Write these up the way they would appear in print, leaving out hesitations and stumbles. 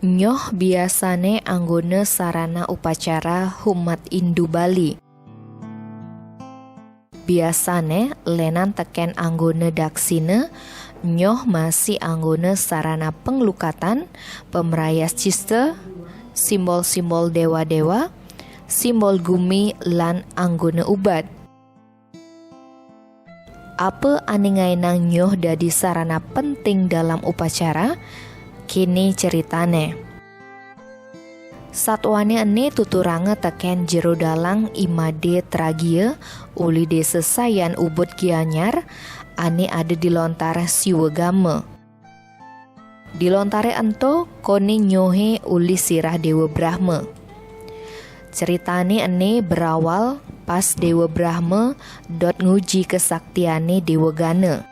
Nyoh biasane anggone sarana upacara Humat Indu Bali. Biasane lenan teken anggone daksine, nyoh masih anggone sarana penglukatan, pemerayas ciste, simbol-simbol dewa-dewa, simbol gumi lan anggone ubat. Apa aningainang nyoh dadi sarana penting dalam upacara? Kini ceritane. Satwane ene tuturange teken jero dalang imade tragia uli desa Sayan Ubud Gianyar ane ada di lontar Siwegame. Di lontare ento kone nyohe uli sirah Dewa Brahma. Ceritane ene berawal pas Dewa Brahma dot nguji kesaktiane Dewa Gana.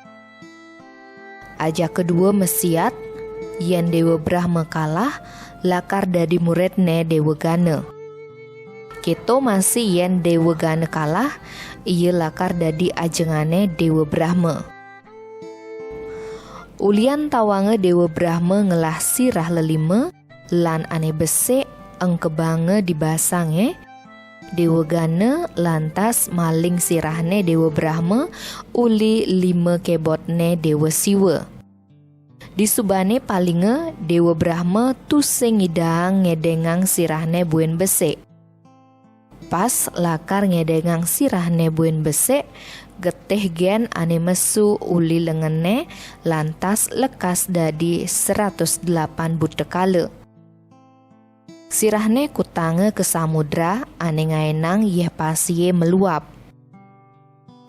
Aja kedua mesiat yen Dewa Brahma kalah, lakar dadi muridne Dewa Gana. Keto masih yen Dewa Gana kalah, iya lakar dadi ajengane Dewa Brahma. Ulian tawange Dewa Brahma ngelah sirah lelima, lan ane besek engkebange dibasange. Dewa Gana lantas maling sirahne Dewa Brahma uli 5 kebotne Dewa Siwa. Di subane palinge Dewa Brahma tusing ngidang ngedengang sirahne buen besek. Pas lakar ngedengang sirahne buen besek, getih gen ane mesu uli lengene lantas lekas dadi 108 butekale. Sirahne kutange ke samudra ane ngaenang yeh pasie meluap.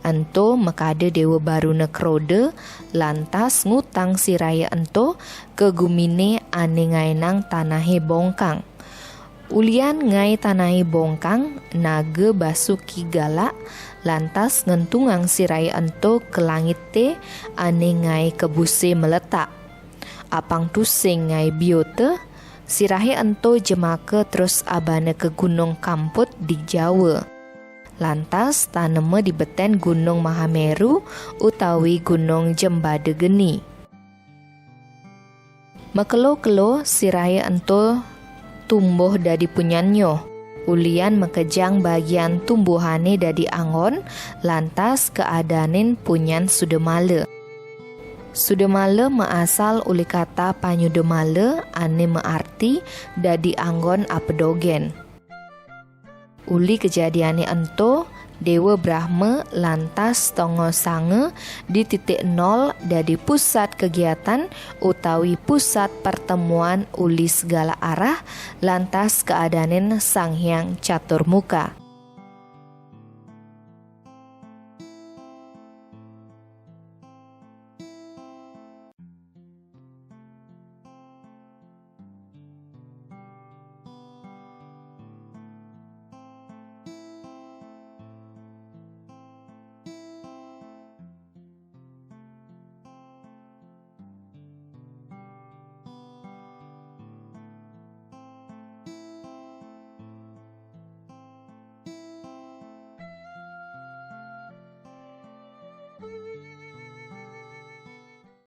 Ento mekade Dewa Baruna Krode lantas ngutang siraya ento ke gumine ane ngaenang tanahe bongkang. Ulian ngai tanahe bongkang nage basuki galak lantas ngentungang siraya ento ke langit te ane ngai kebuse meletak. Apang tusing ngai biote sirahe ento jemake terus abane ke Gunung Kamput di Jawa. Lantas taneme di beten Gunung Mahameru utawi Gunung Jembade Geni. Mekelo-kelo siraya ento tumbuh dadi punyanyo. Ulian mekejang bagian tumbuhane dadi angon, lantas keadanin punyan Sudemale. Sudemale measal uli kata panyudemale ane mearti dadi anggon apedogen. Uli kejadiane ento Dewa Brahma lantas tongo sange di titik nol dadi pusat kegiatan utawi pusat pertemuan uli segala arah lantas keadanin Sang Hyang Caturmuka.